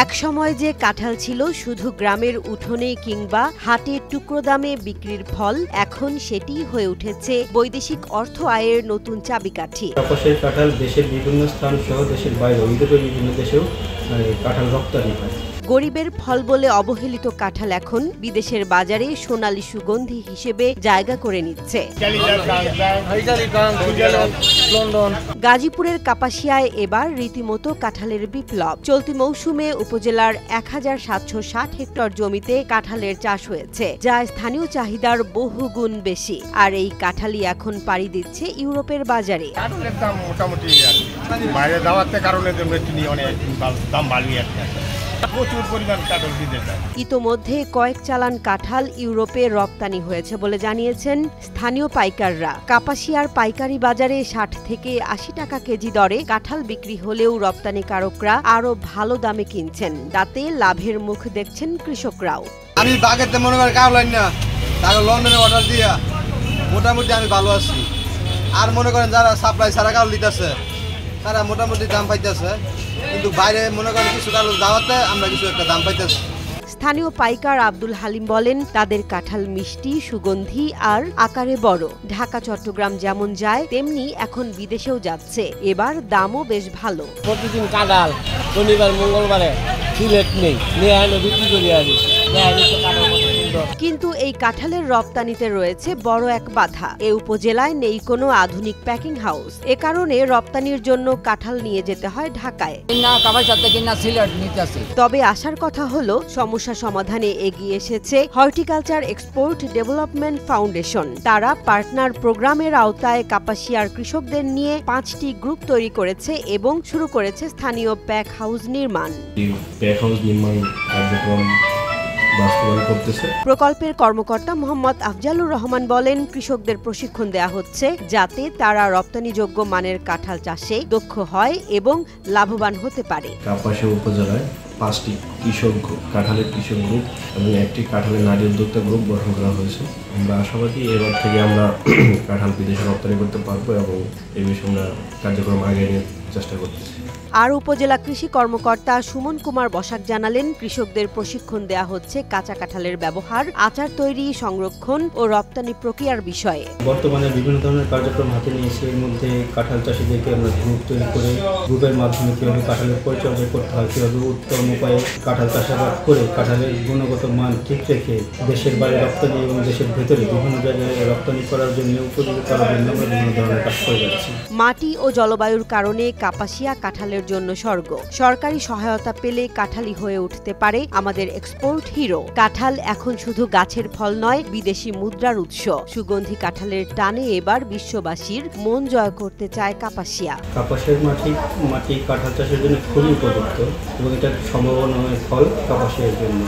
এক সময় যে কাঁঠাল ছিল শুধু গ্রামের উঠোনে কিংবা হাটে টুকরো দামে বিক্রির ফল, এখন সেটি হয়ে উঠেছে বৈদেশিক অর্থ আয়ের নতুন চাবিকাঠি। কাপাসের কাঁঠাল দেশের বিভিন্ন স্থান সহ দেশের বাইরে ইউরোপের বিভিন্ন দেশেও কাঁঠাল রপ্তানি হয়। গরিবের ফল বলে অবহেলিত কাঁঠাল এখন বিদেশের বাজারে সোনালী সুগন্ধি হিসেবে জায়গা করে নিচ্ছে। গাজীপুরের কাপাসিয়ায় এবার রীতিমতো কাঁঠালের বিপ্লব। চলতি মৌসুমে উপজেলার ১৭৬০ হেক্টর জমিতে কাঁঠালের চাষ হয়েছে, যা স্থানীয় চাহিদার বহুগুণ বেশি। আর এই কাঁঠালই এখন পাড়ি দিচ্ছে ইউরোপের বাজারে। কাঁঠালের দাম মোটামুটি বাইরে যাওয়ার কারণে অনেক দাম বাড়িয়ে প্রচুর পরিমাণ কাঁঠাল দিতে যায়। ইতোমধ্যে কয়েক চালান কাঁঠাল ইউরোপে রপ্তানি হয়েছে বলে জানিয়েছেন স্থানীয় পাইকাররা। কাপাসিয়ার পাইকারি বাজারে ৬০ থেকে ৮০ টাকা কেজি দরে কাঁঠাল বিক্রি হলেও রপ্তানিকারকরা আরো ভালো দামে কিনছেন, তাতে লাভের মুখ দেখছেন কৃষকরাও। আমি বাগেতে মনে করি কাউলাইন না, তাকে লন্ডনে অর্ডার দিয়া মোটামুটি আমি ভালো আছি। আর মনে করেন যারা সাপ্লাই ছাড়া কাউল দিতেছে তারা মোটামুটি দাম পাইতেছে, কিন্তু বাইরে মনে করেন কিছু কাউল দাওয়াতে আমরা কিছু একটা দাম পাইতেছি। স্থানীয় পাইকার আব্দুল হালিম বলেন, তাদের কাঁঠাল মিষ্টি, সুগন্ধি আর আকারে বড়। ঢাকা চট্টগ্রাম যেমন যায় তেমনি এখন বিদেশেও যাচ্ছে। এবার দামও বেশ ভালো। প্রতিদিন কাঁঠাল শনিবার মঙ্গলবারে সিলেট নেই নিয়ে আনো বিক্রি করি আমি। কিন্তু এই কাঁঠালের রপ্তানিতে রয়েছে বড় এক বাধা। এ উপজেলায় নেই কোনো আধুনিক প্যাকিং হাউস। এ কারণে রপ্তানির জন্য কাঁঠাল নিয়ে যেতে হয় ঢাকায়। তবে আসার কথা হলো, সমস্যা সমাধানে এগিয়ে এসেছে হর্টিকালচার এক্সপোর্ট ডেভেলপমেন্ট ফাউন্ডেশন। তারা পার্টনার প্রোগ্রামের আওতায় কাপাসিয়ার কৃষকদের নিয়ে ৫টি গ্রুপ তৈরি করেছে এবং শুরু করেছে স্থানীয় প্যাক হাউস নির্মাণ। প্রকল্পের কর্মকর্তা মোহাম্মদ আফজালুর রহমান বলেন, কৃষকদের প্রশিক্ষণ দেয়া হচ্ছে যাতে তারা রপ্তানিযোগ্য মানের কাঁঠাল চাষে দক্ষ হয় এবং লাভবান হতে পারে। কাপাসিয়া উপজেলায় ৫টি কাঁঠালের কৃষক গ্রুপ এবং একটি কাঁঠালের নারী উদ্যোক্তা গ্রুপ গঠন করা হয়েছে। আমরা আশাবাদী এবার থেকে আমরা কাঁঠাল বিদেশে রপ্তানি করতে পারবো এবং এই বিষয়ে আমরা কার্যক্রম আগে নিয়ে চেষ্টা করতেছি। আর উপজেলা কৃষি কর্মকর্তা সুমন কুমার বসাক জানালেন, কৃষকদের প্রশিক্ষণ দেয়া হচ্ছে কাঁচা কাঁঠালের ব্যবহার, আচার তৈরি, সংরক্ষণ ও রপ্তানি প্রক্রিয়ার বিষয়ে। বর্তমানে বিভিন্ন ধরনের কার্যক্রম হাতে নিয়েছি। এর মধ্যে কাঁঠাল চাষিদেরকে আমরা গ্রুপ তৈরি করে গ্রুপের মাধ্যমে কীভাবে কাঁঠালের পরিচর্যা করতে হয়, কীভাবে উত্তম উপায়ে কাঁঠাল চাষাবাদ করে কাঁঠালের গুণগত মান ঠিক রেখে দেশের বাইরে রপ্তানি এবং দেশের ভেতরে বিভিন্ন জায়গায় রপ্তানি করার জন্য উপযোগী করার জন্য আমরা বিভিন্ন ধরনের কাজ করে যাচ্ছি। মাটি ও জলবায়ুর কারণে কাপাসিয়া কাঁঠালের জন্য স্বর্গ। সরকারি সহায়তা পেলে কাঁঠালি হয়ে উঠতে পারে আমাদের এক্সপোর্ট হিরো। কাঁঠাল এখন শুধু গাছের ফল নয়, বিদেশি মুদ্রার উৎস। সুগন্ধি কাঁঠালের টানে এবার বিশ্ববাসীর মন জয় করতে চায় কাপাসিয়া। কাপাসের মাটি কাঁঠাল চাষের জন্য খুবই উপযুক্ত এবং এটা সম্ভাবনাময় ফল কাপাসিয়ার জন্য।